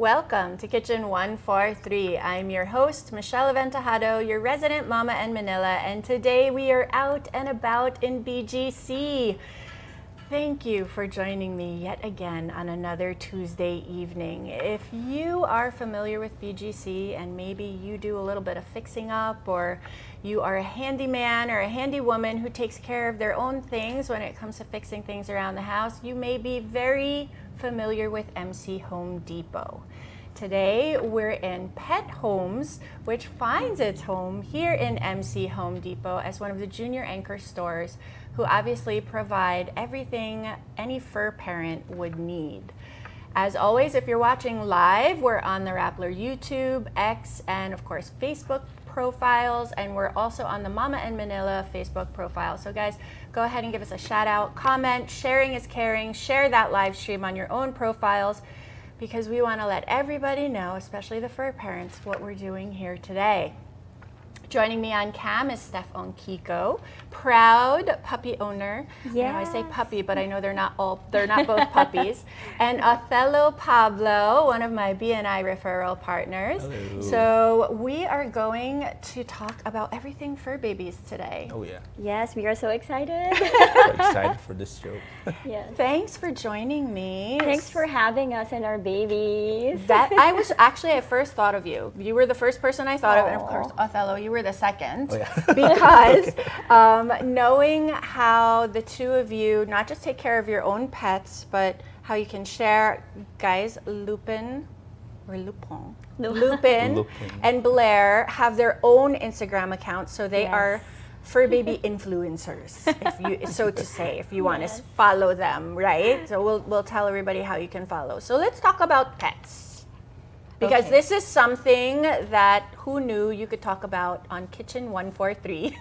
Welcome to Kitchen 143. I'm your host, Michelle Aventajado, your resident mama in Manila, and today we are out and about in BGC. Thank you for joining me yet again on another Tuesday evening. If you are familiar with BGC and maybe you do a little bit of fixing up, or you are a handyman or a handy woman who takes care of their own things when it comes to fixing things around the house, you may be very familiar with MC Home Depot. Today we're in Pethomes, which finds its home here in MC Home Depot as one of the junior anchor stores who obviously provide everything any fur parent would need. As always, if you're watching live, we're on the Rappler YouTube, X, and of course Facebook profiles, and we're also on the Momma in Manila Facebook profile. So guys, go ahead and give us a shout out, comment. Sharing is caring. Share that live stream on your own profiles, because we want to let everybody know, especially the fur parents, what we're doing here today. Joining me on cam is Steph Ongkiko, proud puppy owner. Yeah. I say puppy, but I know they're not both puppies. And Othello Pablo, one of my BNI referral partners. Hello. So we are going to talk about everything fur babies today. Oh yeah, Yes, we are so excited. so excited for this show. Yes. Thanks for joining me. Thanks for having us and our babies. That I was actually, I first thought of you. You were the first person I thought of, and of Aw. course, Othello, you were the second. Oh, yeah. Because knowing how the two of you not just take care of your own pets, but how you can share, guys, Lupin Lupin. and Blair have their own Instagram accounts, so they Yes. are fur baby influencers, if you so to say, if you want to Yes. follow them, right? So we'll tell everybody how you can follow. So let's talk about pets. Because Okay. this is something that who knew you could talk about on Kitchen 143.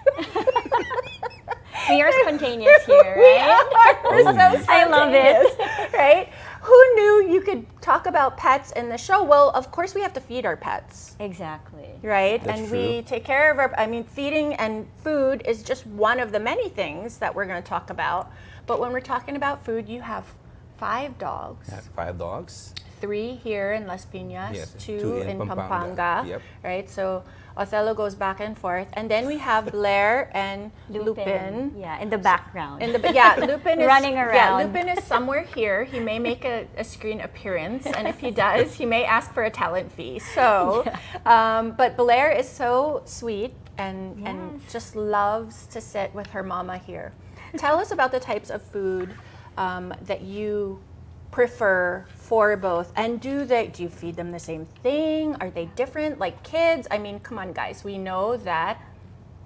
We are spontaneous here, We right? are. We're so Oh, I love it. spontaneous, right? Who knew you could talk about pets in the show? Well, of course we have to feed our pets, Exactly. right? That's and we take care of feeding and food is just one of the many things that we're going to talk about. But when we're talking about food, you have 5 dogs. I have 5 dogs. 3 here in Las Piñas, Yes, 2 2 in in Pampanga, Pampanga. Yep. right? So Othello goes back and forth. And then we have Blair and Lupin. Yeah, in the background. Lupin is Running Yeah, around. Lupin is somewhere here. He may make a screen appearance, and if he does, he may ask for a talent fee. So, but Blair is so sweet and Yes. just loves to sit with her mama here. Tell us about the types of food that you prefer for both, and do you feed them the same thing? Are they different, like kids? I mean, come on guys, we know that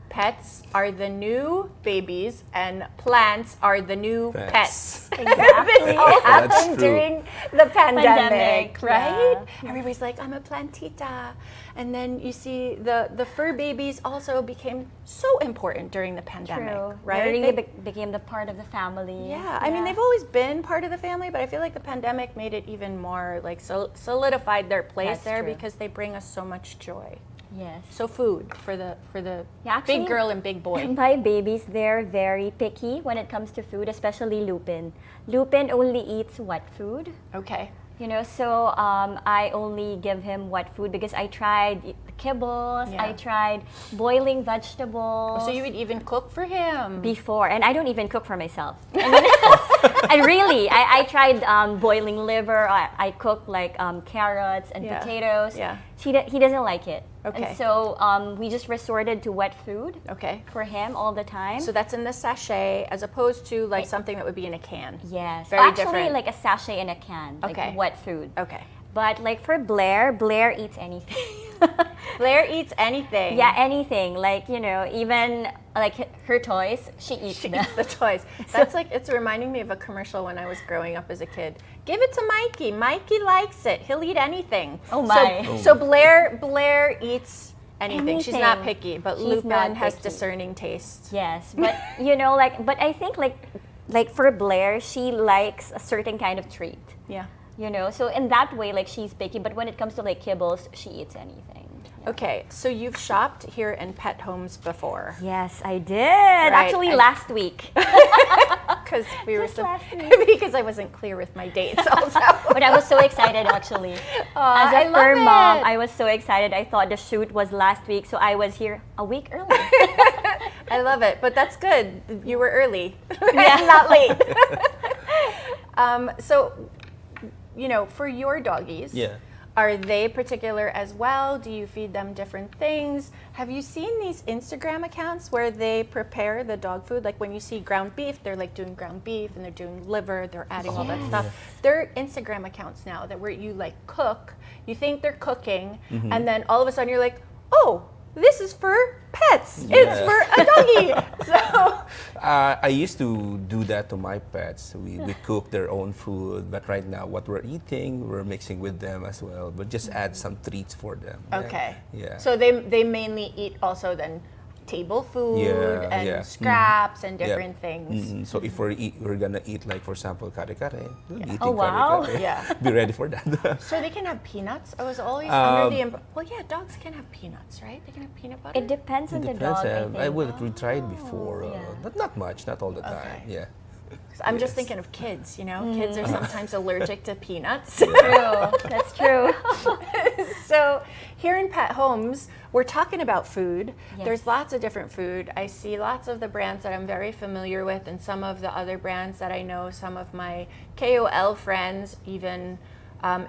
pets are the new babies and plants are the new pets. Exactly. This all That's happened true. during the pandemic, Pandemic, right? yeah. Everybody's like, I'm a plantita. And then you see the fur babies also became so important during the pandemic, True. right? They really They- became the part of the family. yeah, I mean, they've always been part of the family, but I feel like the pandemic made it even more, like, solidified their place That's there true. because they bring us so much joy. Yes. So food for the Yeah, actually, big girl and big boy. My babies, they're very picky when it comes to food, especially Lupin. Lupin only eats wet food. Okay. You know, so I only give him wet food because I tried kibbles, Yeah. I tried boiling vegetables. So you would even cook for him. Before, and I don't even cook for myself. I mean, I tried boiling liver. I cook like carrots and Yeah. potatoes. Yeah. He doesn't like it. Okay. And so we just resorted to wet food Okay. for him all the time. So that's in the sachet as opposed to like something that would be in a can. yes. Very Actually, different. like a sachet in a can, like Okay. wet food. Okay. But like for Blair eats anything. Blair eats anything. Yeah, anything. Like, you know, even like her toys, she eats She them. eats the toys. That's like, it's reminding me of a commercial when I was growing up as a kid. Give it to Mikey. Mikey likes it. He'll eat anything. Oh my. So Blair eats anything. She's not Anything. picky, but She's Lupin not has picky. discerning taste. Yes, but you know, but I think like for Blair, she likes a certain kind of treat. Yeah. You know, so in that way, like she's picky. But when it comes to like kibbles, she eats anything. Yeah. Okay, so you've shopped here in Pethomes before. Yes, I did. Actually, and- last week. Because we were Just last week. because I wasn't clear with my dates also. But I was so excited actually. As I a love fur mom, it. I was so excited. I thought the shoot was last week, so I was here a week early. I love it, but that's good. You were early, Yeah. not late. So, for your doggies, Yeah. are they particular as well? Do you feed them different things? Have you seen these Instagram accounts where they prepare the dog food? Like when you see ground beef, they're like doing ground beef and they're doing liver, they're adding all that stuff. They're Instagram accounts now that where you like cook, you think they're cooking, and then all of a sudden you're like, oh, this is for pets. It's Yeah. for a doggy. So I used to do that to my pets. We cook their own food, but right now what we're eating, we're mixing with them as well. But just add some treats for them. Yeah. okay. Yeah. So they mainly eat also then table food Yeah, and yeah. scraps and Yeah. different things. So if we're gonna eat, like for example, kare-kare, we'll be eating Oh, wow. kare-kare. Yeah. Be ready for that. So they can have peanuts? I was always under the Um, well, yeah, dogs can have peanuts, right? They can have peanut butter. It depends on It the depends. dog, I think. We tried before, yeah. but not much, not all the time. Okay. Yeah. I'm just Yes. thinking of kids, Kids are sometimes allergic to peanuts. True. That's true. So here in Pet Homes, we're talking about food. Yes. There's lots of different food. I see lots of the brands that I'm very familiar with and some of the other brands that I know some of my KOL friends even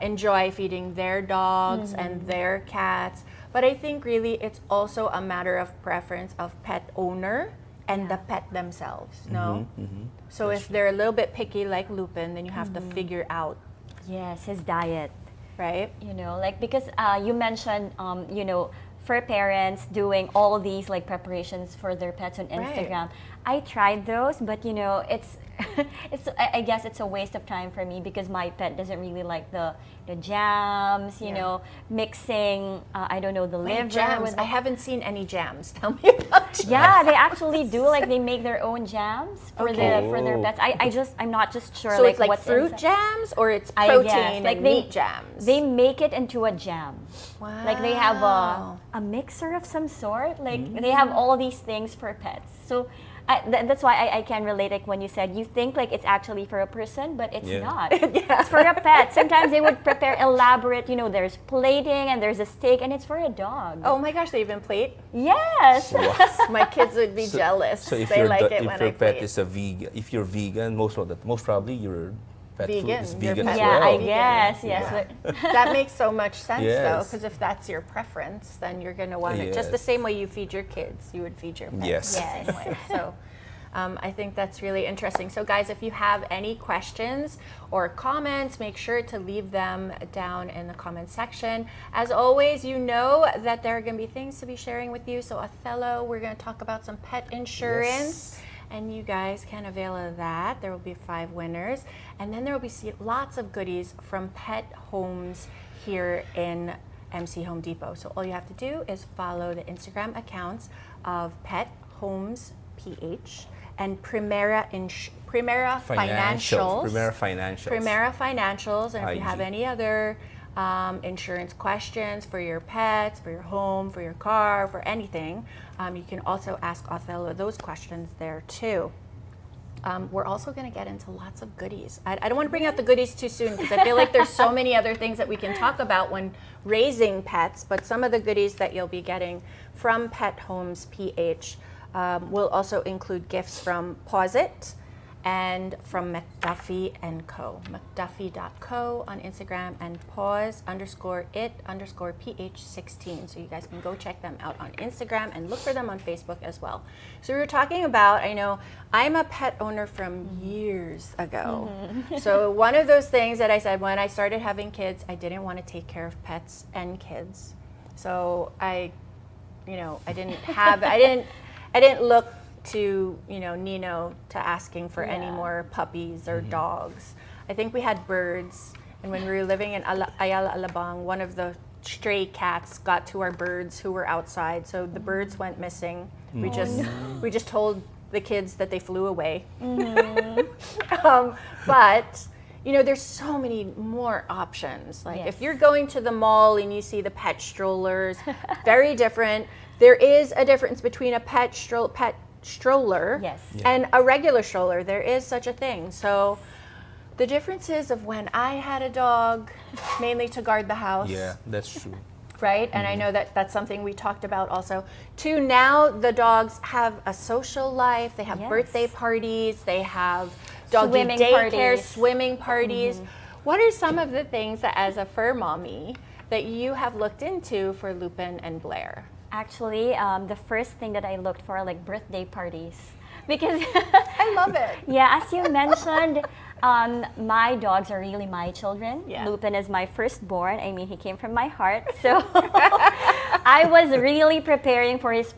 enjoy feeding their dogs and their cats. But I think really it's also a matter of preference of pet owner and the pet themselves, no? So if they're a little bit picky like Lupin, then you have to figure out, Yes, his diet. right? Because you mentioned, for parents doing all these like preparations for their pets on Instagram. I tried those, but it's I guess it's a waste of time for me because my pet doesn't really like the jams, mixing I don't know, the Wait, liver jams. with I haven't seen any jams. Tell me about jams. yeah, they actually do, like they make their own jams for their Oh. pets. I'm not just sure So like it's like what's fruit inside. jams or it's I protein guess. Like and they- meat jams? They make it into a jam. wow. Like they have a mixer of some sort. Like they have all these things for pets. So that's why I can relate. Like when you said you think like it's actually for a person, but it's Yeah. not. It's for a pet. Sometimes they would prepare elaborate. There's plating and there's a steak, and it's for a dog. Oh my gosh, they even plate? Yes. My kids would be jealous. So if they your like it if when your I pet plate. is a vegan, if you're vegan, most probably your pet food Vegan. is Your vegan pet as Yeah, well. I Vegan. guess. Yes. Yeah. But That makes so much sense though, Yes. because if that's your preference, then you're going to want it just the Yes. same way you feed your kids, you would feed your pets Yes. the Yes. same way. So I think that's really interesting. So guys, if you have any questions or comments, make sure to leave them down in the comment section. As always, you know that there are going to be things to be sharing with you. So Othello, we're going to talk about some pet insurance. And you guys can avail of that. There will be 5 winners. And then there will be lots of goodies from Pet Homes here in MC Home Depot. So all you have to do is follow the Instagram accounts of Pet Homes PH and Primera Financials. Primera Financials. Primera Financials. And if you have IG. any other insurance questions for your pets, for your home, for your car, for anything, you can also ask Othello those questions there too. We're also going to get into lots of goodies. I don't want to bring out the goodies too soon because I feel like there's so many other things that we can talk about when raising pets, but some of the goodies that you'll be getting from Pet Homes PH will also include gifts from Posit and from McDuffie & Co. McDuffie.co on Instagram and pause_it_ph16. So you guys can go check them out on Instagram and look for them on Facebook as well. So we were talking about, I know I'm a pet owner from years ago. So one of those things that I said when I started having kids, I didn't want to take care of pets and kids. So I didn't look to Nino to asking for any more puppies or dogs. I think we had birds, and when we were living in Ayala Alabang, one of the stray cats got to our birds who were outside, so the birds went missing. We just told the kids that they flew away. But there's so many more options. Like if you're going to the mall and you see the pet strollers, very different. There is a difference between a pet stroller Yes. Yeah. and a regular stroller. There is such a thing. So the difference is of when I had a dog, mainly to guard the house. Yeah, that's true. Right? And I know that that's something we talked about also. To now, the dogs have a social life. They have Yes. birthday parties. They have doggy Swimming daycare, parties. swimming parties. What are some of the things that, as a fur mommy, that you have looked into for Lupin and Blair? Actually, the first thing that I looked for are like birthday parties. Because I love it. yeah, as you mentioned, my dogs are really my children. Yeah. Lupin is my firstborn. I mean, he came from my heart. So I was really preparing for his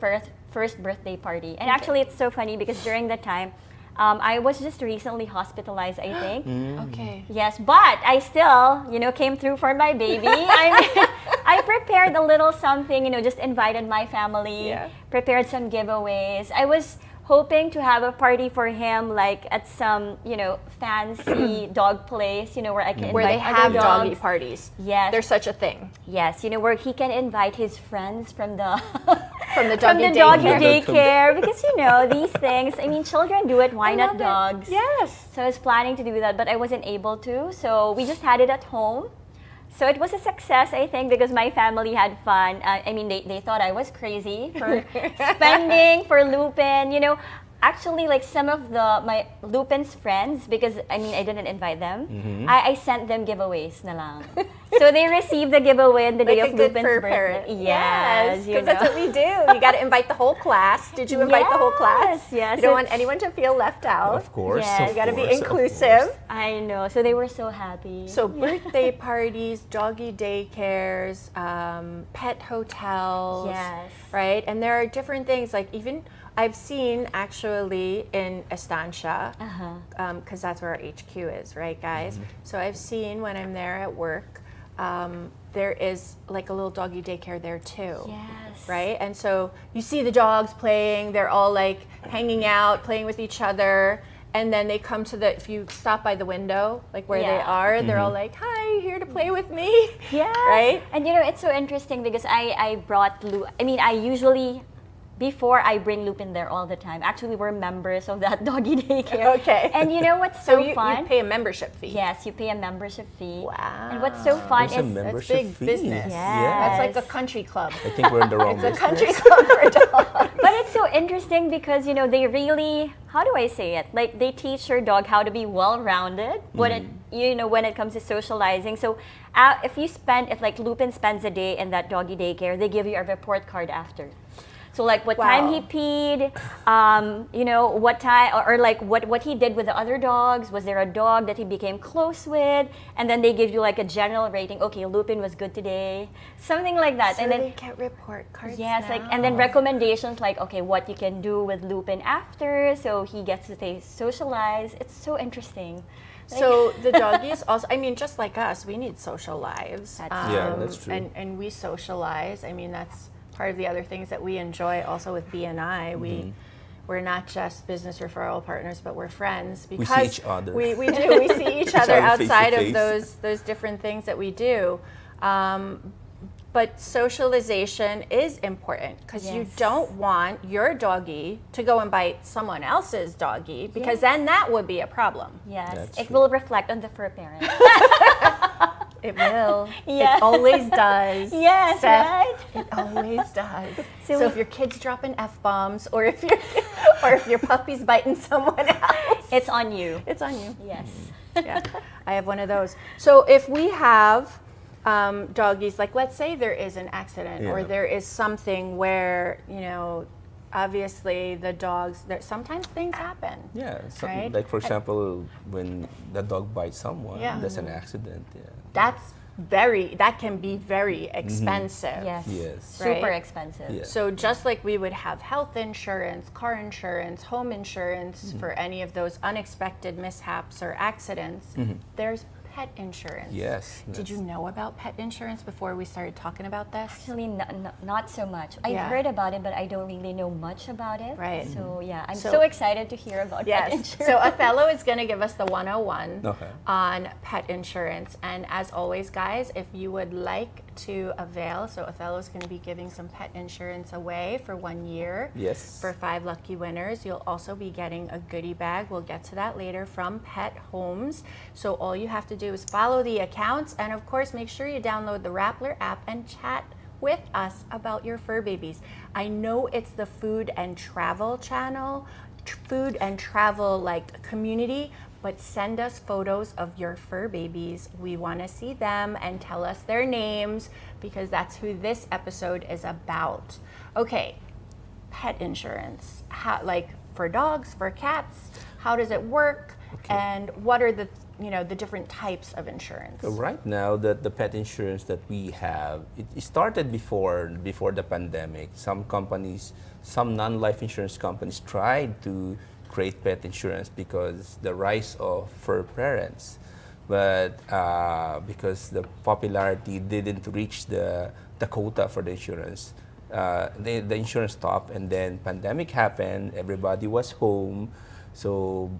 first birthday party. And actually, it's so funny because during that time, I was just recently hospitalized, I think. Okay. Yes, but I still, came through for my baby. I prepared a little something, just invited my family, Yeah. prepared some giveaways. I was hoping to have a party for him, like at some, fancy dog place, where I can invite Where they other have dogs. doggy parties. Yes. There's such a thing. Yes, where he can invite his friends from the From the from doggy the doggy daycare. daycare because these things. I mean, children do it. Why I not love it. dogs? Yes. So I was planning to do that, but I wasn't able to. So we just had it at home. So it was a success, I think, because my family had fun. I mean, they thought I was crazy for spending for Lupin. Actually, like some of my Lupin's friends, because I didn't invite them. I sent them giveaways na lang. So they received the giveaway on the day Like of a good Lupin's fur birthday. parent. Yes, because that's what we do. You got to invite the whole class. Did you invite the whole class? Yes. You don't want anyone to feel left out. Of course. Yes. of You got to be course, of inclusive. course. I know. So they were so happy. So birthday parties, doggy daycares, pet hotels. Yes. Right? And there are different things, like even I've seen actually in Estancia, because that's where our HQ is, right, guys? So I've seen when I'm there at work, there is like a little doggy daycare there too. Yes. Right? And so you see the dogs playing, they're all like hanging out, playing with each other. And then they come to if you stop by the window, like where they Yeah. are, they're all like, hi, here to play with me. Yes. Right? And it's so interesting because I brought I usually, before I bring Lupin there all the time. Actually, we're members of that doggy daycare. Okay. And what's So so fun? you pay a membership fee. Yes, you pay a membership fee. Wow. And what's so fun There's a is membership big fee. business. Yes. That's like a country club. I think we're in the wrong It's a business. country club for dogs. but it's so interesting because they really, how do I say it? Like they teach your dog how to be well-rounded when it comes to socializing. So if like Lupin spends a day in that doggy daycare, they give you a report card after. So like what time he peed, what time or like what he did with the other dogs. Was there a dog that he became close with? And then they give you like a general rating. Okay, Lupin was good today, something like that. So and then they get report cards. yes, now. and then recommendations like okay, what you can do with Lupin after, so he gets to socialize. It's so interesting. So the doggies also, just like us, we need social lives. That's Yeah, that's true. And we socialize. That's part of the other things that we enjoy also with BNI. We're not just business referral partners, but we're friends because We see each other. We do. We see each other other face to outside of face. those different things that we do. But socialization is important because you Yes. don't want your doggy to go and bite someone else's doggy because then that would be a problem. Yes, That's it true. will reflect on the fur parent. It will. Yeah. It always does. Yes, Steph. right? It always does. So So if your kid's dropping F-bombs or if your puppy's biting someone else, It's on you. it's on you. Yes. Yeah. I have one of those. So if we have doggies, like let's say there is an accident or Yeah. there is something where, obviously the dogs, sometimes things happen. Yeah, Right? like for example, when the dog bites someone, Yeah. that's an accident. Yeah. That can be very expensive. Yes. Yes. Super Right? expensive. Yeah. So just like we would have health insurance, car insurance, home insurance for any of those unexpected mishaps or accidents, there's pet insurance. Yes. Did you know about pet insurance before we started talking about this? Actually, not so much. I've Yeah. heard about it, but I don't really know much about it. Right. So yeah, I'm So- so excited to hear about pet Yes. insurance. So Othello is going to give us the 101 Okay. on pet insurance. And as always, guys, if you would like to avail, so Othello is going to be giving some pet insurance away for 1 year. Yes. For 5 lucky winners. You'll also be getting a goodie bag. We'll get to that later from Pethomes. So all you have to do is follow the accounts, and of course, make sure you download the Rappler app and chat with us about your fur babies. I know it's the food and travel channel, food and travel like community, but send us photos of your fur babies. We want to see them and tell us their names, because that's who this episode is about. Okay, pet insurance. How, like for dogs, for cats, how does it work? Okay. And what are the the different types of insurance? So right now, the pet insurance that we have, it started before the pandemic. Some companies, some non-life insurance companies tried to create pet insurance because the rise of fur parents, but because the popularity didn't reach the quota for the insurance, the insurance stopped, and then pandemic happened. Everybody was home, so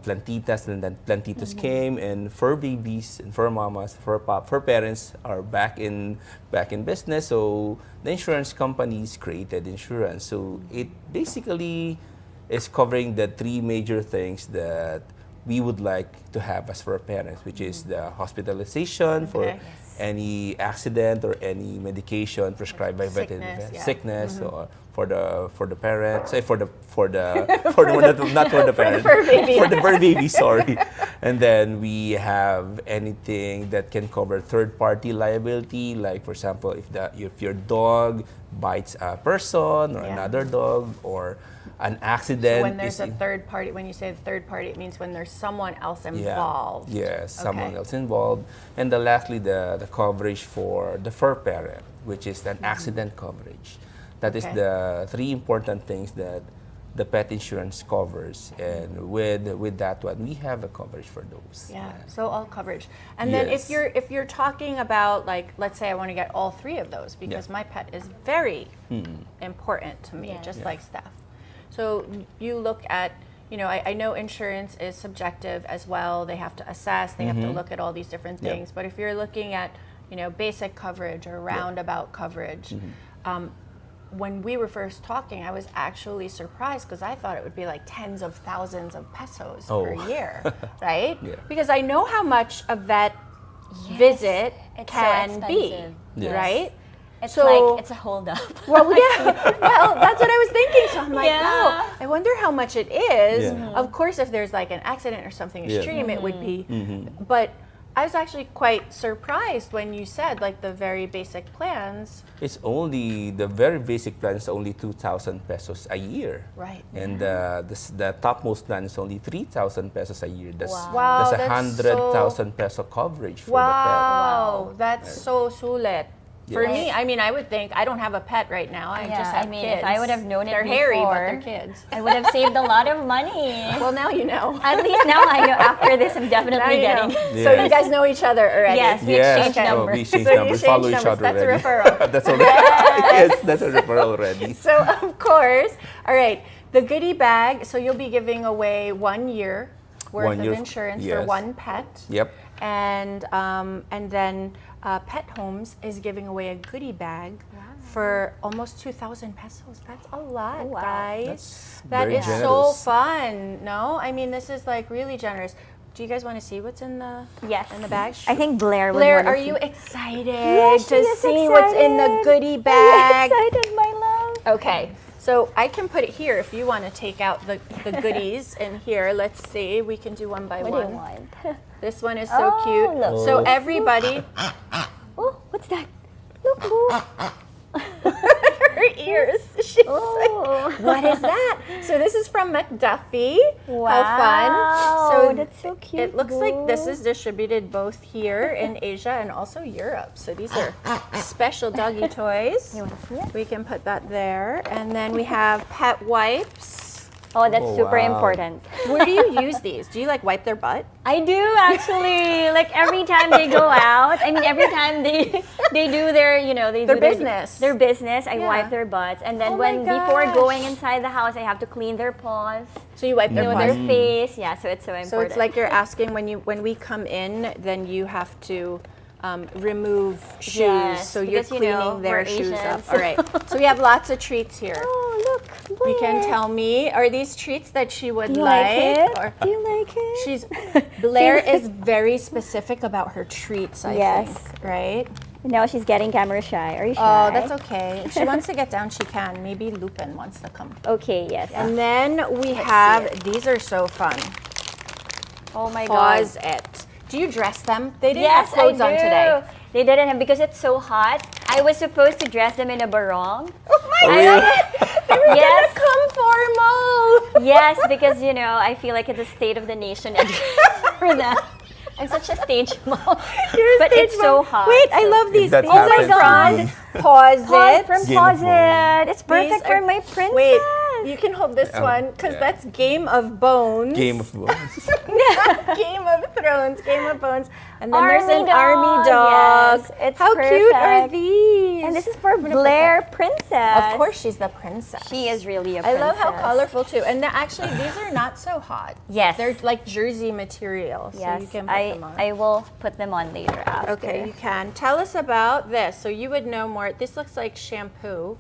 plantitas and then plantitos came, and fur babies and fur mamas, fur parents are back in business. So the insurance companies created insurance. So it basically is covering the 3 major things that we would like to have as fur parents, which is the hospitalization for Okay. any accident or any medication prescribed by veterinarian, yeah. sickness, or for the parents, for the one that, not for the parents, fur baby. for the fur baby, sorry. And then we have anything that can cover third-party liability, like for example, if your dog bites a person or Yeah. another dog, or an accident. When there's is a third party, when you say third party, it means when there's someone else involved. Yes, someone Okay. else involved. And lastly, the coverage for the fur parent, which is an accident coverage. That is Okay. the 3 important things that the pet insurance covers. And with that one, we have a coverage for those. Yeah, so all coverage. And then Yes. if you're talking about, like, let's say I want to get all 3 of those because my pet is very important to me, Yeah. just Yeah. like Steph. So you look at, I know insurance is subjective as well. They have to assess, they have to look at all these different Yeah. things. But if you're looking at, basic coverage or roundabout coverage, when we were first talking, I was actually surprised because I thought it would be like tens of thousands of pesos per Oh. year, right? Yeah. Because I know how much a vet visit It's can so be, expensive. Yes. right? It's So- like it's a holdup. Well, yeah. Well, that's what I was thinking. So I'm like, Yeah. wow, I wonder how much it is. Yeah. Of course, if there's like an accident or something Yeah. extreme, it would be. But I was actually quite surprised when you said like the very basic plans. It's only, the very basic plan is only 2,000 pesos a year. Right. And the topmost plan is only 3,000 pesos a year. That's, Wow, that's that's 100,000 peso coverage for Wow, that's so sulit. For Yes. me, I mean, I would think I don't have a pet right now. I just have kids. if I would have known it they're hairy, but before, they're kids. I would have saved a lot of money. Well, now you know. At least now I know. After this, I'm Now definitely you know. getting. So you Yes. guys know each other already. Yes, we Yes. exchanged Oh, numbers. we exchange So you numbers, exchange follow each numbers. other That's a already. referral. That's already, yes, that's a referral already. So of course, all right, the goodie bag. So you'll be giving away 1 year worth 1 year, of insurance for yes. one pet. Yep. And then Pethomes is giving away a goodie bag for almost 2,000 pesos. That's a lot, Wow. guys. That's That very is so generous. fun. No, I mean this is like really generous. Do you guys want to see what's in the Yes. in the bag? I think Blair would Blair, wanna are see. you excited Yes, to she is see what's in the excited. goodie I'm bag? excited, my love. Okay, so I can put it here if you want to take out the goodies in here. Let's see. We can do one by What do you one. want? This one is so Oh, cute. look. So Oh. everybody, Oh, what's that? Look, Boo. her ears. She's Oh. like, what is that? So this is from McDuffie. Wow. How fun. That's so cute. It looks like this Boo. is distributed both here in Asia and also Europe. So these are special doggy toys. You want to see it? We can put that there. And then we have pet wipes. Oh, that's Oh, super wow. important. Where do you use these? Do you like wipe their butt? I do actually. Like every time they go out, I mean every time they do their, they Their do business. Their business, I Yeah. wipe their butts, and then Oh my before gosh. going inside the house, I have to clean their paws, So you wipe their their butt. face. Yeah, so it's so important. So it's like you're asking when we come in, then you have to remove shoes. Yes, So you're because, cleaning their we're shoes up. Asians. All right. So we have lots of treats here. Oh, look. You can Blair. tell me, are these treats that she would Do you like it? Or Do you like it? she's Blair is very specific about her treats, I Yes. think, right? No, she's getting camera shy. Are you shy? Oh, that's okay. If she wants to get down, she can. Maybe Lupin wants to come. Okay, yes. And then we have, these are so fun. Oh my Pause God. it. Do you dress them? They didn't Yes, have clothes I do. on today. They didn't have, because it's so hot. I was supposed to dress them in a barong. Oh my Oh, really? They were Yes. gonna come formal. Yes, because I feel like it's a state of the nation for them. I'm such a stage mom. You're a But stage it's so mom. hot. Wait, I so- love these. That These are happens from to me. Pause Pause It. from Game of Pause Thrones. It. It's perfect These for are- my princess. Wait, you can hold this Oh, one because yeah. that's Game of Bones. Game of Thrones. Game of Thrones, Game of Bones. And then there's Army an army dog, dog. yes, it's How cute are perfect. these? And this is for I'm gonna put Blair that- Princess. Of course, she's the princess. She is really a I princess. love how colorful too. And actually, these are not so hot. Yes. They're like jersey material, so Yes, you can put them on. I will put them on later after. Okay, you can. Tell us about this. So you would know more. This looks like shampoo,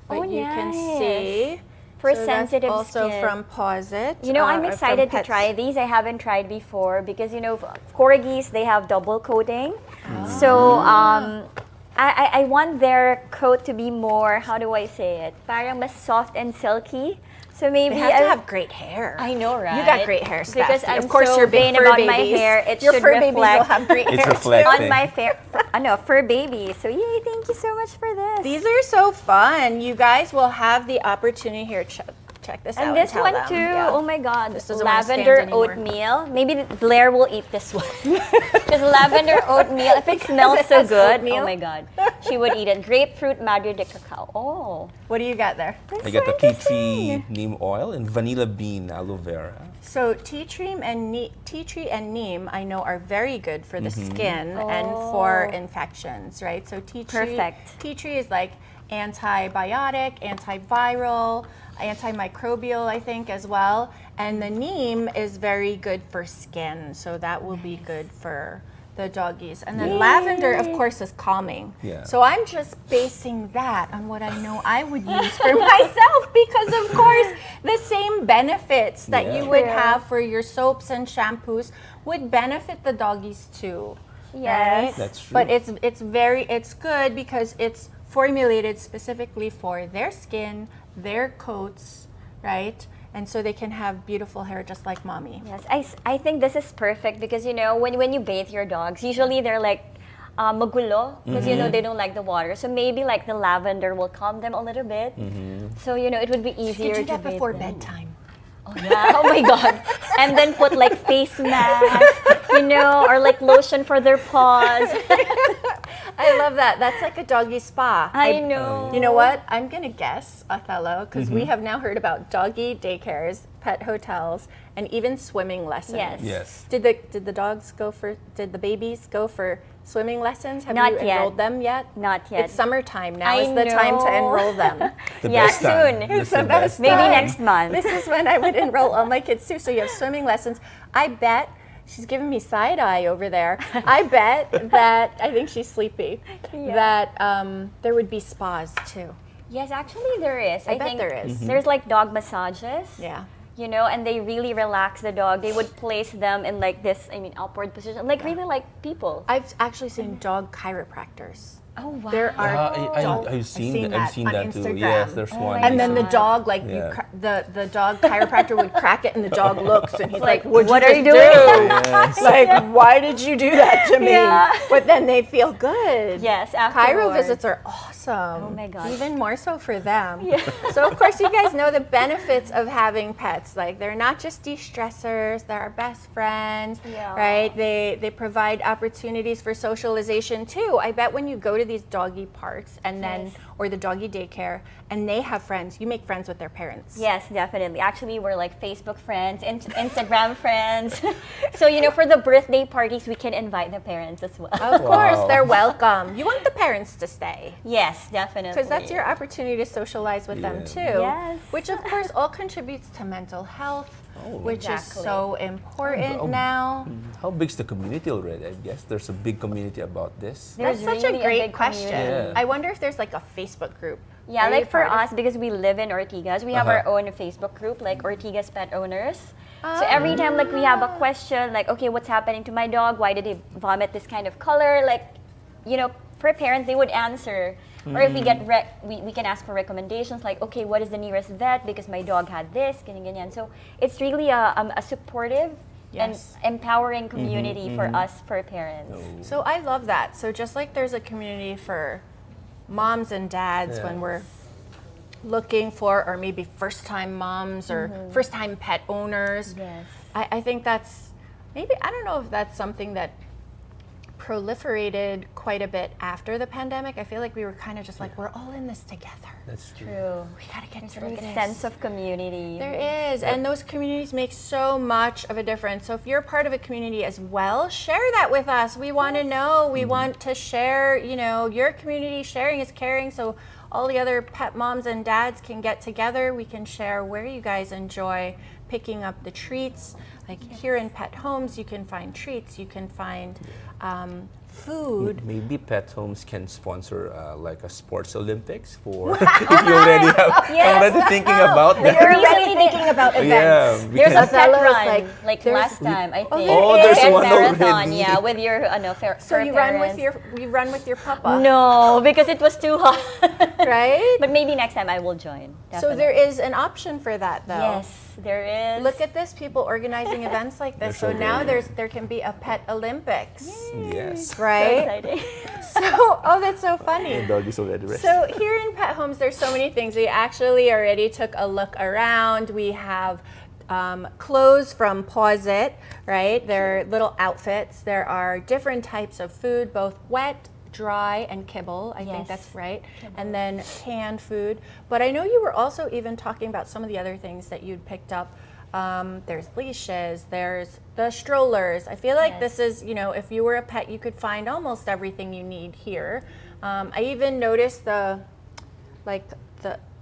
but Oh, you can nice. see. For so sensitive that's also skin. from Pause It. I'm from excited to Pets. try these. I haven't tried before because corgis, they have double coating. So I want their coat to be more, how do I say it? Parang mas soft and silky. So maybe They have to have great hair. I know, right? You got great hair, Steph. Because I'm of course, so you're big vain fur about babies. my hair. It Your should fur babies will reflect have great It's hair. reflecting. on my fur baby. So yay, thank you so much for this. These are so fun. You guys will have the opportunity here. Check this out. And this tell one them. too. Yeah. Oh my God, doesn't wanna stand lavender anymore. oatmeal. Maybe Blair will eat this one because lavender oatmeal. If it smells it so has good, oatmeal? oh my God, she would eat it. Grapefruit Madre de Cacao. Oh, What do you got there? I got the tea tree neem oil and vanilla bean aloe vera. So tea tree and neem, I know, are very good for the skin and for infections, right? So tea tree, Perfect. Tea tree is like antibiotic, antiviral, antimicrobial, I think, as well. And the neem is very good for skin, so that will be good for the doggies. And then lavender, of course, is calming. Yeah. So I'm just basing that on what I know I would use for myself because, of course, the same benefits that Yeah. you would True. have for your soaps and shampoos would benefit the doggies too. Yes. Right? That's true. But it's good because it's formulated specifically for their skin, their coats, right? And so they can have beautiful hair just like mommy. yes. I think this is perfect because when you bathe your dogs, usually they're like magulo because they don't like the water. So maybe like the lavender will calm them a little bit. So it would be You easier can do to that bathe before them. bedtime. Oh, yeah. Oh my God. And then put like face mask, or like lotion for their paws. I love that. That's like a doggy spa. I know. You know what? I'm going to guess, Othello, because we have now heard about doggy daycares, pet hotels, and even swimming lessons. Yes. Yes. Did the babies go for swimming lessons? Have Not you yet. enrolled them yet? Not yet. It's summertime. Now I is the time to know. enroll them. The Yeah, best time. soon. That's the the best best Maybe time. next month. This is when I would enroll all my kids too. So you have swimming lessons. I bet she's giving me side eye over there. I bet that I think she's sleepy. That there would be spas too. Yes, actually there is. I bet think there is. There's like dog massages. Yeah. And they really relax the dog. They would place them in like this, upward position, like really like people. I've actually seen dog chiropractors. Oh wow. There are. dog- I've seen that too. on Instagram. Yes, there's one. And then the God. dog, like Yeah. the dog chiropractor would crack it, and the dog looks, and he's like, What "What are you you just doing?" do? Yes. Like, why did you do that to me? Yeah. But then they feel good. Yes, Chiro afterwards. visits are awesome. Oh my gosh. Even more so for them. So of course you guys know the benefits of having pets. Like they're not just de-stressors, they're our best friends, Yeah. right? They provide opportunities for socialization too. I bet when you go to these doggy parks and then, Yes. or the doggy daycare, and they have friends. You make friends with their parents. Yes, definitely. Actually, we're like Facebook friends, Instagram friends. So, for the birthday parties, we can invite the parents as well. Of course, Wow. they're welcome. You want the parents to stay. Yes, definitely. Because that's your opportunity to socialize with them Yeah. too. Yes. Which of course all contributes to mental health, Oh. which Exactly. is so important Oh. now. How big's the community already? I guess there's a big community about this. There's That's such really a a great big question. community. Yeah. I wonder if there's like a Facebook group. Yeah, Are like you for part of- us, because we live in Ortigas, we have our Uh-huh. own Facebook group, like Ortigas Pet Owners. So every time like we have a question, like, okay, what's happening to my dog? Why did he vomit this kind of color? Like, for parents, they would answer. Or if we get we can ask for recommendations, like, okay, what is the nearest vet because my dog had this, ganyan, ganyan. So it's really a supportive Yes. and empowering community for us, for parents. So I love that. So just like there's a community for moms and dads Yeah. when we're looking for, or maybe first-time moms or first-time pet owners. Yes. I think that's maybe, I don't know if that's something that proliferated quite a bit after the pandemic. I feel like we were kind of just like, we're all in this together. That's true. True. We gotta get There's through like a this. sense of community. There is, and those communities make so much of a difference. So if you're part of a community as well, share that with us. We want to know. We want to share, your community. Sharing is caring. So all the other pet moms and dads can get together. We can share where you guys enjoy picking up the treats. Like here in Pet Homes, you can find treats. You can find food. Maybe Pet Homes can sponsor like a sports Olympics for if you already have Yes. already thinking about You're that. already thinking about events. Yeah, There's a because- pet Othello is run, like there's- last time, I think. there Oh, there's Pet one marathon, already. yeah, with your So you run with your papa, No, because it was too hot. right? But maybe next time I will join. So there is an option for that, though. Yes, there is. Look at this, people organizing events like this. So There's now already- there can be a pet Olympics, Yes. So right? exciting. So, oh, that's so The funny. dog is already resting. So here in Pet Homes, there's so many things. We actually already took a look around. We have clothes from Pause It, right? They're little outfits. There are different types of food, both wet, dry, and kibble. I think Yes. that's right. And then canned food. But I know you were also even talking about some of the other things that you'd picked up. There's leashes, there's the strollers. I feel like Yes. this is, if you were a pet, you could find almost everything you need here. I even noticed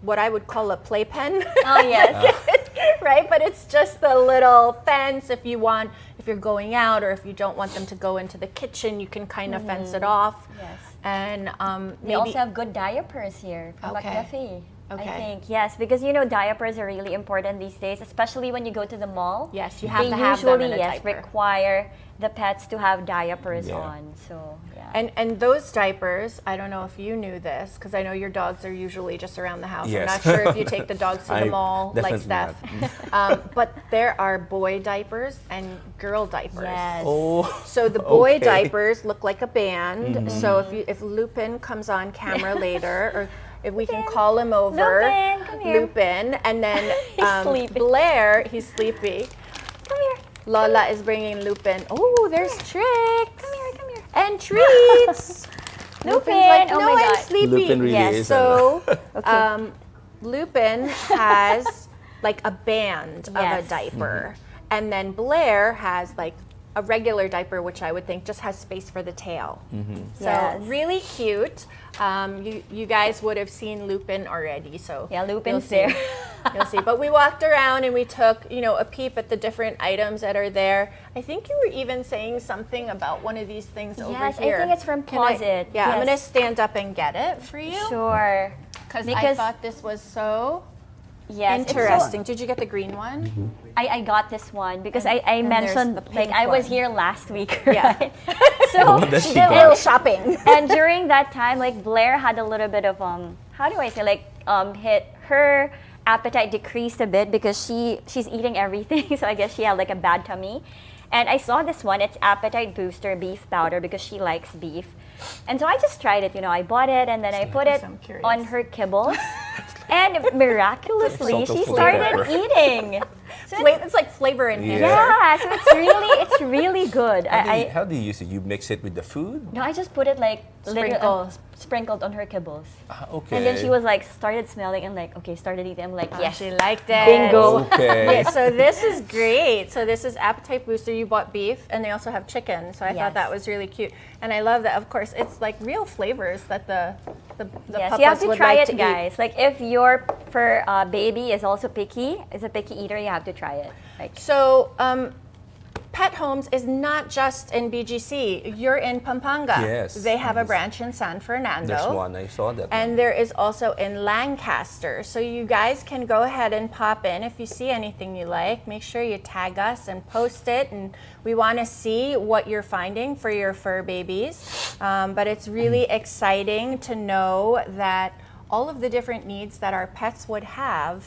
what I would call a playpen. Oh, yes. Right, but it's just the little fence. If you're going out, or if you don't want them to go into the kitchen, you can kind of fence it off. Yes. And They maybe also have good diapers here from Okay. McDuffie. Okay. I think, yes, because diapers are really important these days, especially when you go to the mall. yes, you have They to have them usually, in a yes, diaper. require the pets to have diapers Yeah. on. So, yeah. And those diapers, I don't know if you knew this, because I know your dogs are usually just around the house. I'm Yes. not sure if you take the dogs to the I mall like Steph. definitely But there are boy diapers and girl diapers. Yes. Oh, So the boy Okay. diapers look like a band. So if Lupin comes on camera later, or if we can call him over, Lupin, come here. Lupin, and then He's sleeping. Blair, he's sleepy. Come here. Lola is bringing Lupin. Oh, there's tricks. Come here. And treats. Lupin, Lupin's like, oh no, my I'm God. sleepy. Lupin really Yes, is. So, Okay. Lupin has like a band of a Yes. diaper, and then Blair has like a regular diaper, which I would think just has space for the tail. So Yes. really cute. You guys would have seen Lupin already, so Yeah, you'll Lupin's see. there. You'll see. But we walked around and we took, a peep at the different items that are there. I think you were even saying something about one of these things over Yes, here. I think it's from Can I- Pause It. Yeah, I'm Yes. gonna stand up and get it for you. Sure. Because I Because- thought this was so Yes, it's so- interesting. Did you get the green one? I got this one because I and there's mentioned, the like, pink I was one. here last week, Yeah. right? So, What does she Did a got? little shopping. and during that time, like, Blair had a little bit of, how do I say, like, her appetite decreased a bit because she's eating everything. So I guess she had, like, a bad tummy. And I saw this one, it's Appetite Booster Beef Powder because she likes beef. And so I just tried it, I bought it and then I put it I'm curious. on her kibbles. And miraculously, Salt of she full started pepper. eating. It's like flavor enhancer. Yeah, so it's really good. How do you use it? You mix it with the food? No, I just put it like sprinkled on her kibbles. Okay. And then she was like, started smelling and like, okay, started eating. I'm like, yes. She liked it. Bingo. Okay. Yeah, so this is great. So this is Appetite Booster. You bought beef, and they also have chicken. So I thought that was really cute. And I love that, of course, it's like real flavors that the Yes, papas you have to would try like it, to guys. eat. Like if your fur baby is also is a picky eater, you have to try it. Like, So Pet Homes is not just in BGC. You're in Pampanga. Yes. They have a branch in San Fernando. There's one, I saw that. And there is also in Lancaster. So you guys can go ahead and pop in. If you see anything you like, make sure you tag us and post it. And we want to see what you're finding for your fur babies. But it's really exciting to know that all of the different needs that our pets would have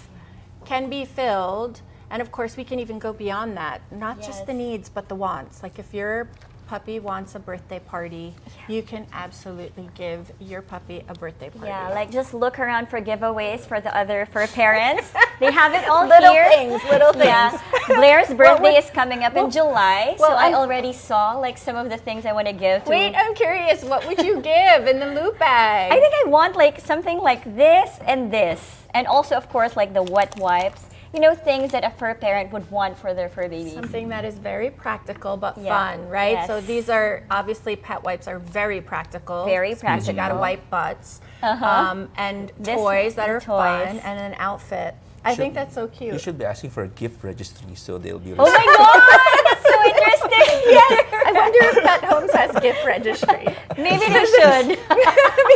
can be filled. And of course, we can even go beyond that. Not just the needs, but the wants. Like if your puppy wants a birthday party, you can absolutely give your puppy a birthday party. yeah, like just look around for giveaways for the other fur parents. They have it all little here. little things. Yeah. Blair's birthday is coming up in July, so well, I already saw like some of the things I want to give to. Wait, I'm curious. What would you give in the loot bag? I think I want like something like this, and also of course like the wet wipes. You know, things that a fur parent would want for their fur babies. Something that is very practical but fun, right? Yes. So these are obviously pet wipes are very practical. Very Because practical. you gotta wipe butts. And toys that are fun, and an outfit. I think that's so cute. You should be asking for a gift registry so they'll be. Oh my god, that's so interesting. Yes, I wonder if Pet Homes has gift registry. Maybe they should.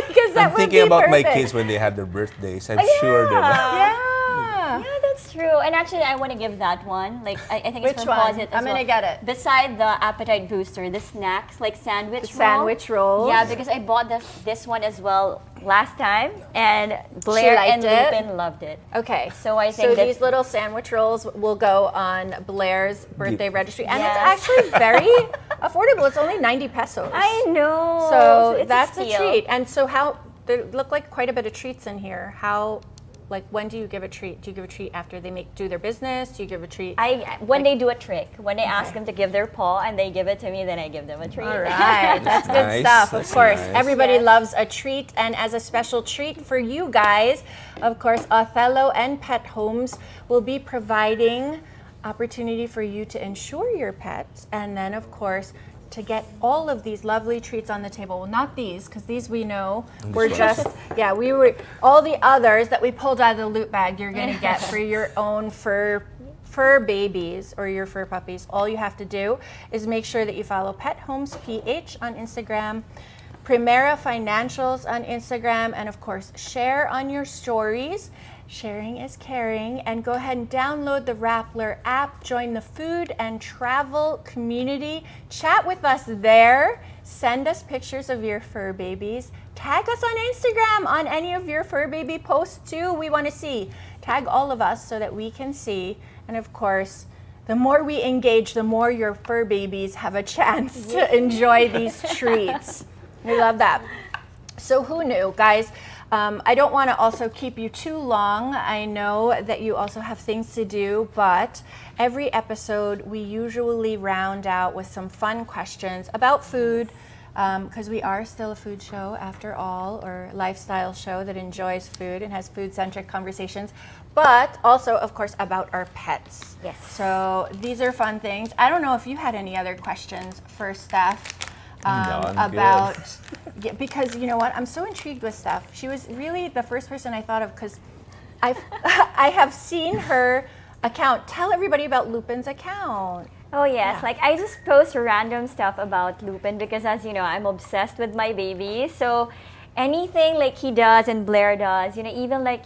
Because that I'm would thinking be about my perfect. kids when they have their birthdays. I'm sure they're. Yeah. Yeah, that's true. And actually, I want to give that one. Like, I think it's Which from one? Posit as I'm gonna well. get it. Beside the appetite booster, the snacks like sandwich rolls. Yeah, because I bought this one as well last time, and Blair and liked it? Lupin loved it. Okay. So I think that- these little sandwich rolls will go on Blair's birthday registry, and Yes. it's actually very affordable. It's only 90 pesos. I know. So It's that's a steal. treat. And so there look like quite a bit of treats in here. Like when do you give a treat? Do you give a treat after they do their business? Do you give a treat? When they do a trick, when they ask them to give their paw and they give it to me, then I give them a treat. All right, that's good Nice. stuff. Of That's course, nice. everybody Yes. loves a treat, and as a special treat for you guys, of course, Othello and Pet Homes will be providing opportunity for you to insure your pets, and then of course to get all of these lovely treats on the table. Well, not these, because these we know were just, we were, all the others that we pulled out of the loot bag you're gonna get for your own fur babies or your fur puppies. All you have to do is make sure that you follow Pet Homes PH on Instagram, Primera Financials on Instagram, and of course, share on your stories. Sharing is caring, and go ahead and download the Rappler app, join the food and travel community, chat with us there, send us pictures of your fur babies, tag us on Instagram on any of your fur baby posts too. We want to see. Tag all of us so that we can see, and of course, the more we engage, the more your fur babies have a chance to enjoy these treats. We love that. So who knew, guys? I don't want to also keep you too long. I know that you also have things to do, but every episode we usually round out with some fun questions about food, because we are still a food show after all, or lifestyle show that enjoys food and has food-centric conversations, but also, of course, about our pets. Yes. So these are fun things. I don't know if you had any other questions for Steph. No, I'm About good. because you know what, I'm so intrigued with Steph. She was really the first person I thought of because I have seen her account. Tell everybody about Lupin's account. Oh yes, like I just post random stuff about Lupin because as you know, I'm obsessed with my baby. So anything like he does and Blair does, you know, even like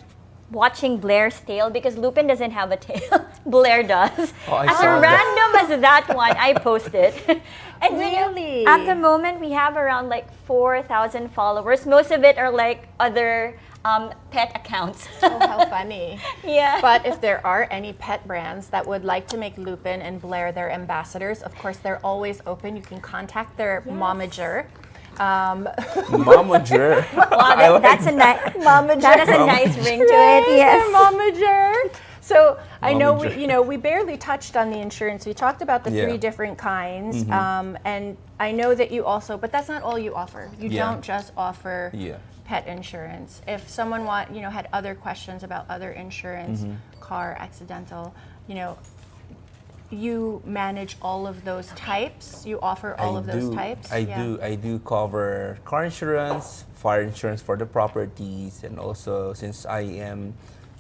watching Blair's tail because Lupin doesn't have a tail. Blair does. Oh, I as saw random as that one, I post it. And Really? you know, at the moment, we have around like 4,000 followers. Most of it are like other pet accounts. Oh, how funny. Yeah. But if there are any pet brands that would like to make Lupin and Blair their ambassadors, of course, they're always open. You can contact their momager. Momager. Wow, that's a nice. Momager. That has a nice ring to it. Yes. Momager. So I Mom know insurance. we barely touched on the insurance. We talked about the Yeah. 3 different kinds, and I know that you also, but that's not all you offer. You Yeah. don't just offer Yeah. pet insurance. If someone had other questions about other insurance, car, accidental, you manage all of those types. You offer all of those types. I do cover car insurance, fire insurance for the properties, and also since I am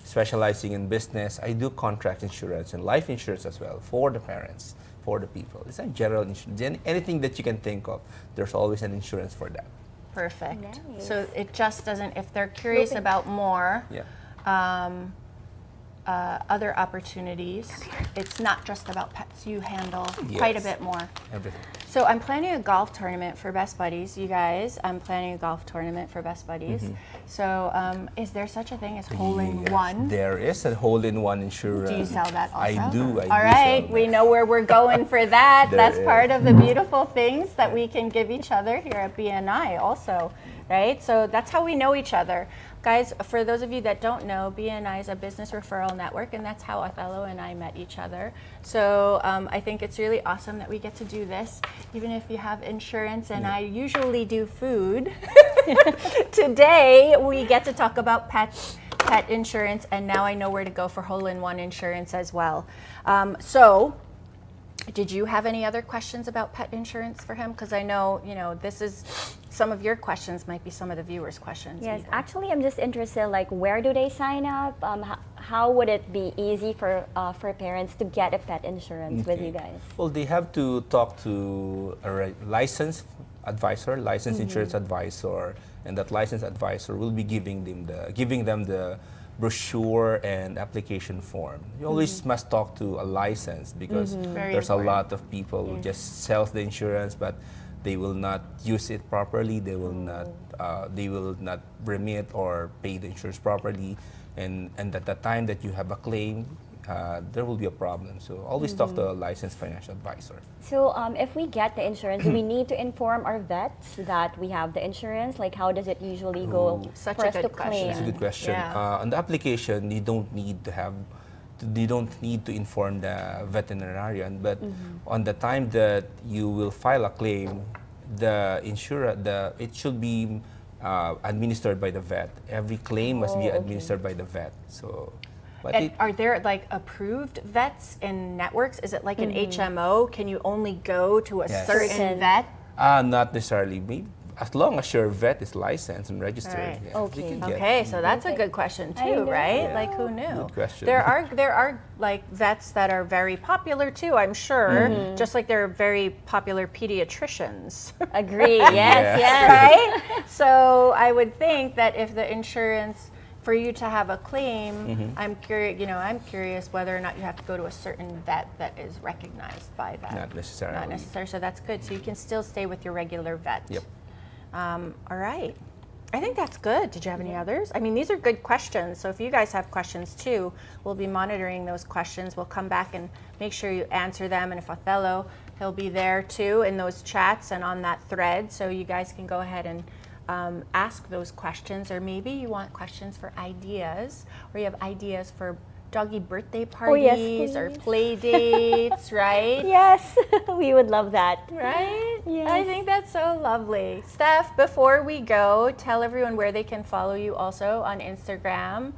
specializing in business, I do contract insurance and life insurance as well for the parents, for the people. It's a general insurance. Anything that you can think of, there's always an insurance for that. Perfect. Nice. So it just doesn't. If they're curious Looping. about more. Yeah. Other opportunities. It's not just about pets. You handle Yes. quite a bit more. Everything. So I'm planning a golf tournament for Best Buddies, you guys. I'm planning a golf tournament for Best Buddies. So is there such a thing as Yes, hole-in-one? there is a hole-in-one insurance. Do you sell that also? I do. All right, we know where we're going for that. There That's is. part of the beautiful things that we can give each other here at BNI also, right? So that's how we know each other. Guys, for those of you that don't know, BNI is a business referral network, and that's how Othello and I met each other. So I think it's really awesome that we get to do this, even if you have insurance, and I usually do food. Today, we get to talk about pet insurance, and now I know where to go for hole-in-one insurance as well. Did you have any other questions about pet insurance for him? Because I know, this is some of your questions might be some of the viewers' questions. Yes, even. actually, I'm just interested. Like, where do they sign up? How would it be easy for parents to get a pet insurance with you guys? Well, they have to talk to a licensed advisor, licensed insurance advisor, and that licensed advisor will be giving them the brochure and application form. You always must talk to a license because Very there's important. a lot of people who just sells the insurance, but they will not use it properly. They will not remit or pay the insurance properly, and at the time that you have a claim, there will be a problem. So always talk to a licensed financial advisor. So if we get the insurance, do we need to inform our vets that we have the insurance? Like, how does it usually go Such for a us to good question. claim? That's a good question. Yeah. On the application, you don't need to inform the veterinarian, but on the time that you will file a claim, it should be administered by the vet. Every claim must be administered by the vet. So, but And are there like approved vets in networks? Is it like an HMO? Can you only go to a Yes. certain Certain. vet? not necessarily. Maybe as long as your vet is licensed and registered. Right. Yeah, Okay. you can get- Okay, so that's a Okay. good question I too, know. right? Yeah. Like who knew? Good question. There are like vets that are very popular too, I'm sure. Just like there are very popular pediatricians. Agree. Yes, Yeah. yes. Right? So I would think that if the insurance for you to have a claim, I'm curious whether or not you have to go to a certain vet that is recognized by that. Not necessarily. Not necessarily. So that's good. So you can still stay with your regular vet. Yep. All right. I think that's good. Did you have any others? I mean, these are good questions. So if you guys have questions too, we'll be monitoring those questions. We'll come back and make sure you answer them. And if Othello, he'll be there too in those chats and on that thread. So you guys can go ahead and ask those questions. Or maybe you want questions for ideas, or you have ideas for doggy birthday parties yes, or please. play dates, right? Yes, we would love that. Right? Yes. I think that's so lovely. Steph, before we go, tell everyone where they can follow you also on Instagram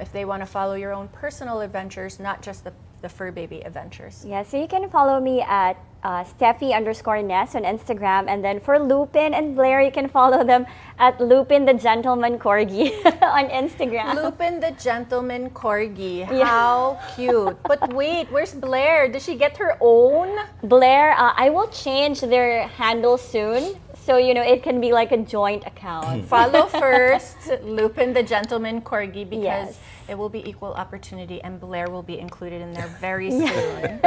if they want to follow your own personal adventures, not just the fur baby adventures. Yeah, so you can follow me at Steffi_Ness on Instagram, and then for Lupin and Blair, you can follow them at Lupin the Gentleman Corgi on Instagram. Lupin the Gentleman Corgi. How cute. But wait, where's Blair? Does she get her own? Blair, I will change their handle soon, so it can be like a joint account. Follow first Lupin the Gentleman Corgi because Yes. it will be equal opportunity and Blair will be included in there very soon.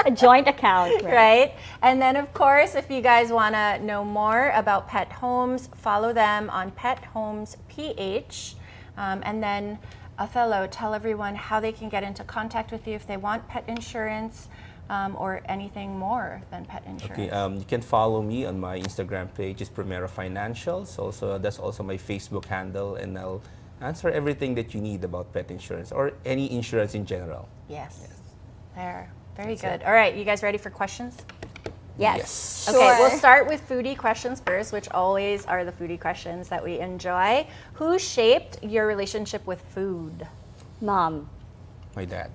A joint account, Right? And then, of course, if you guys want to know more about Pet Homes, follow them on Pet Homes PH. And then, Othello, tell everyone how they can get into contact with you if they want pet insurance or anything more than pet insurance. Okay, you can follow me on my Instagram page, is Primera Financials. Also, that's also my Facebook handle, and answer everything that you need about pet insurance or any insurance in general. Yes. There. Very That's good. it. All right, you guys ready for questions? Yes. Okay, Sure. we'll start with foodie questions first, which always are the foodie questions that we enjoy. Who shaped your relationship with food? Mom. My dad.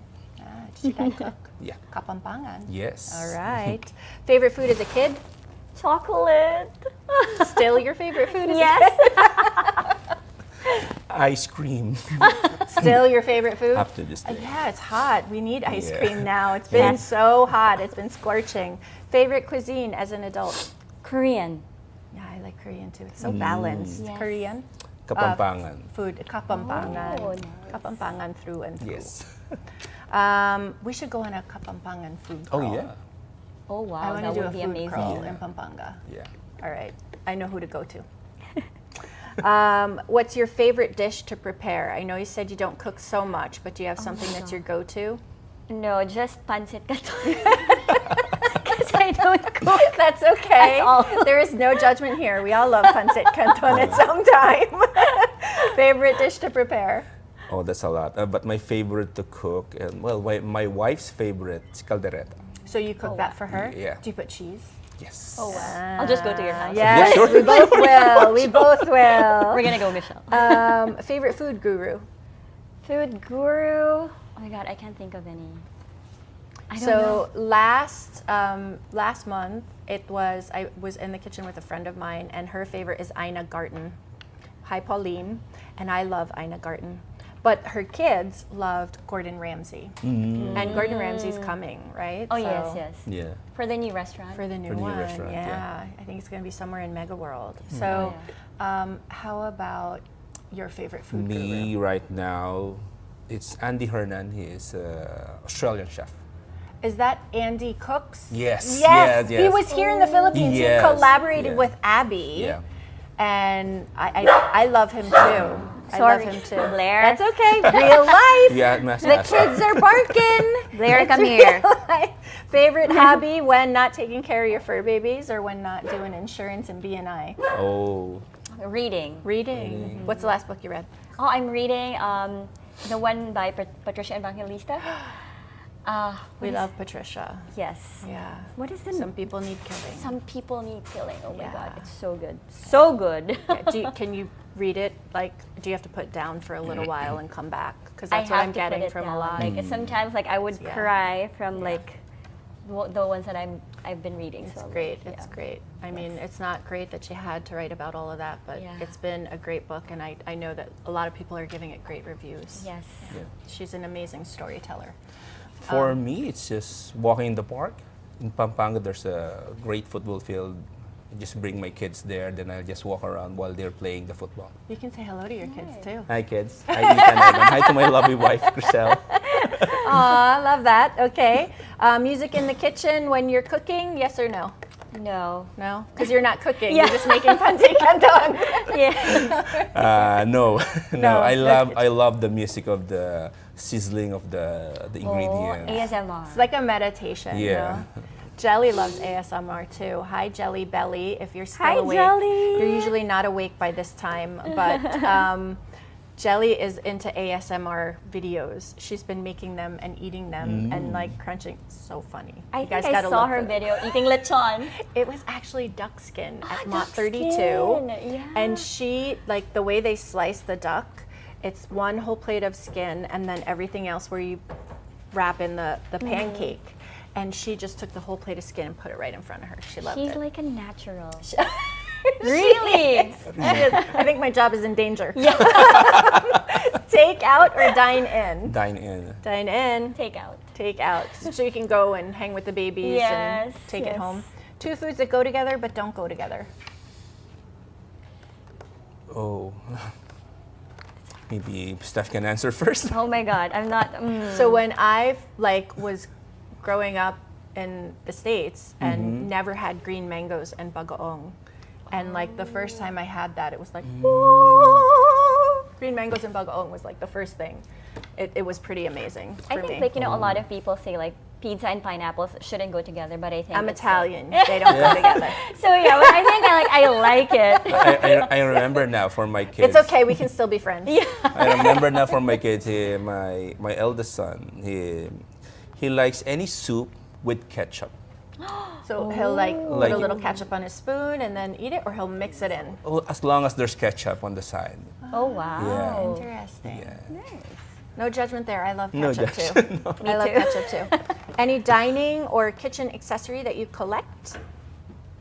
Did your dad cook? Yeah. Kapampangan. Yes. All right. Favorite food as a kid? Chocolate. Still your favorite food as Yes. a kid? Ice cream. Still your favorite food? Up to this day. Yeah, it's hot. We need ice Yeah. cream now. It's been Yes. so hot. It's been scorching. Favorite cuisine as an adult? Korean. Yeah, I like Korean too. It's so balanced. Yes. Korean Kapampangan. food, Kapampangan. Oh, nice. Kapampangan through and through. Yes. We should go on a Kapampangan food Oh crawl. yeah. Oh, I wow. want That to do a would be food amazing. crawl Yeah. in Pampanga. Yeah. All right, I know who to go to. What's your favorite dish to prepare? I know you said you don't cook so much, but do you have something that's your go-to? No, just pancit canton. Because I don't cook. That's okay. At all. There is no judgment here. We all love pancit canton at some time. Favorite dish to prepare? Oh, that's a lot. But my favorite to cook, and well, my wife's favorite is caldereta. So you cook that for her? Yeah. Do you put cheese? Yes. Oh, wow. I'll just go to your house. Yes, Yeah, sure. we both will. We both will. We're going to go, Michelle. Favorite food guru? Food guru. Oh my God, I can't think of any. I don't So know. last month I was in the kitchen with a friend of mine, and her favorite is Ina Garten. Hi, Pauline, and I love Ina Garten. But her kids loved Gordon Ramsay, and Gordon Ramsay's coming, right? Oh, So, yes, yes. Yeah. For the new restaurant. For the new For the new one, restaurant, yeah. I think it's going to be somewhere in Mega World. So, how about your favorite food guru? Me right now, it's Andy Hernan. He is Australian chef. Is that Andy Cooks? Yes, Yes. yes, He yes. was here in the Philippines. Yes, He collaborated yeah. with Abby. Yeah. And I love him too. I love Sorry, him too. Blair. That's okay. Real life. Yeah, must The ask. kids are barking. Blair, It's come real here. life. Favorite hobby when not taking care of your fur babies or when not doing insurance and B&I? Oh, Reading. Reading. What's the last book you read? Oh, I'm reading the one by Patricia Evangelista. We love Patricia. Yes. Yeah. What is the Some people need killing. Some people need killing. Oh my Yeah. God, it's so good. So good. Yeah, can you read it? Like, do you have to put down for a little while and come back? Because I that's what have I'm to put getting it from a down. lot. Like sometimes, like I would Yeah. cry from Yeah. like the ones that I've been reading. It's so great. yeah. It's great. I mean, it's not great that she had to write about all of that, but Yeah. it's been a great book, and I know that a lot of people are giving it great reviews. Yes. yeah. She's an amazing storyteller. For me, it's just walking in the park. In Pampanga, there's a great football field. I just bring my kids there, then I'll just walk around while they're playing the football. You can say hello to your kids too. Hi, kids. Hi, Ethan. Evan. Hi to my lovely wife, Chriselle. Aw, love that. Okay. Music in the kitchen when you're cooking, yes or no? No. No? Because you're not cooking. Yeah. You're just making pancit canton. Yeah. No, No, I love the music of the sizzling of the Oh, ingredients. ASMR. It's like a meditation. you Yeah. know? Jelly loves ASMR too. Hi, Jelly Belly. If you're still Hi, awake, Jelly. you're usually not awake by this time, but Jelly is into ASMR videos. She's been making them and eating them and like crunching. So funny. I You guys think I gotta saw look her for- video eating lechon. It was actually duck skin at Mott duck 32. skin, yeah. And she, like the way they slice the duck, it's one whole plate of skin and then everything else where you wrap in the pancake. And she just took the whole plate of skin and put it right in front of her. She loved She's it. like a natural. Really? I think my job is in danger. Take out or dine in? Dine in. Dine in. Take out. Take out. So you can go and hang with the babies and Yes, take it yes. home. Two foods that go together but don't go together. Oh. Maybe Steph can answer first. Oh my God, I'm not. So when I was growing up in the States and never had green mangoes and bagoong, and like the first time I had that, it was like, "Whoa!" Green mangoes and bagoong was like the first thing. It was pretty amazing for I think me. like a lot of people say like pizza and pineapples shouldn't go together, but I think I'm it's Italian. They don't go together. So yeah, but I think I like it. I remember now for my kids. It's okay. We can still be friends. Yeah. I remember now for my kids, my eldest son, he likes any soup with ketchup. So he'll like put Like- a little ketchup on his spoon and then eat it, or he'll mix it in. Oh, as long as there's ketchup on the side. Oh wow. Yeah. Interesting. Yeah. Nice. No judgment there. I love No ketchup judgment, too. I love too. ketchup too. Any dining or kitchen accessory that you collect?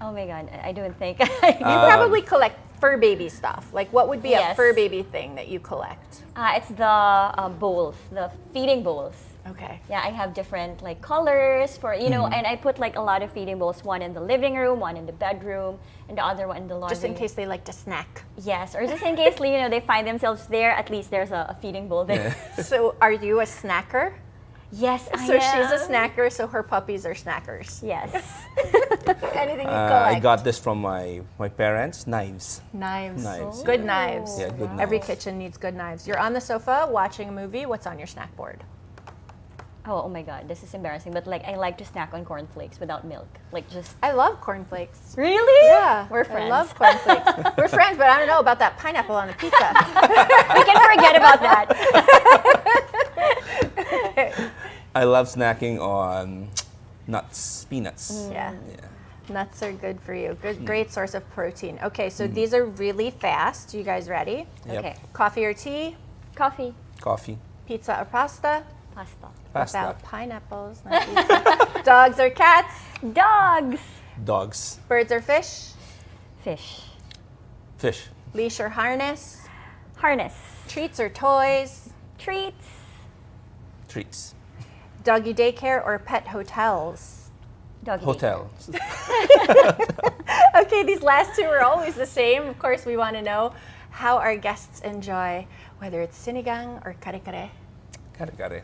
Oh my god, I don't think. You probably collect fur baby stuff. Like, what would be a Yes. fur baby thing that you collect? It's the bowls, the feeding bowls. Okay. Yeah, I have different like colors for and I put like a lot of feeding bowls. One in the living room, one in the bedroom, and the other one in the laundry. Just in case they like to snack. Yes, or just in case they find themselves there. At least there's a feeding bowl there. So, are you a snacker? Yes, I So am. she's a snacker, so her puppies are snackers. Yes. Anything you collect? I got this from my parents, knives. Knives. Knives, Good yeah. knives. Yeah, good Every knives. kitchen needs good knives. You're on the sofa watching a movie. What's on your snack board? Oh my god, this is embarrassing. But like I like to snack on cornflakes without milk. Like just I love cornflakes. really? Yeah, We're friends. I love cornflakes. We're friends, but I don't know about that pineapple on the pizza. We can forget about that. I love snacking on nuts, peanuts. Yeah. Yeah. Nuts are good for you. Good, great source of protein. Okay, so these are really fast. You guys ready? Yep. Okay. Coffee or tea? Coffee, Coffee, Pizza or pasta? pasta, pasta, Without pineapples. Not pizza. Dogs or cats? dogs, dogs, Birds or fish? fish, fish, Leash or harness? harness, Treats or toys? treats, treats, Doggy daycare or pet hotels? doggy. hotel. Okay, these last two are always the same. Of course, we want to know how our guests enjoy, whether it's sinigang or kare-kare. Kare-kare.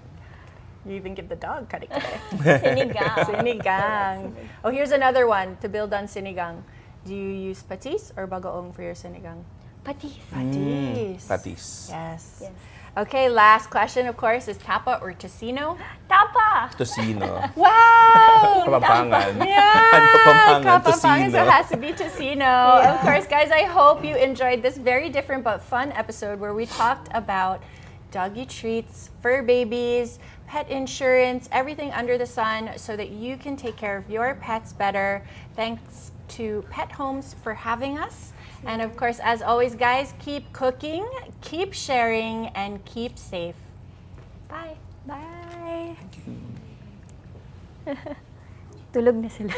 You even give the dog kare-kare. Sinigang. Sinigang. Oh, here's another one to build on sinigang. Do you use patis or bagoong for your sinigang? Patis. Patis. Patis. Yes. Yes. Okay, last question, of course, is tapa or tocino? Tapa. Tocino. Wow! Kapampangan. Yeah, Kapampangan, Kapampangan, so it tocino. has to be tocino. Of course, guys, I hope you enjoyed this very different but fun episode where we talked about doggy treats, fur babies, pet insurance, everything under the sun so that you can take care of your pets better. Thanks to Pet Homes for having us. And of course, as always, guys, keep cooking, keep sharing, and keep safe. Bye. Bye. Tulog na sila.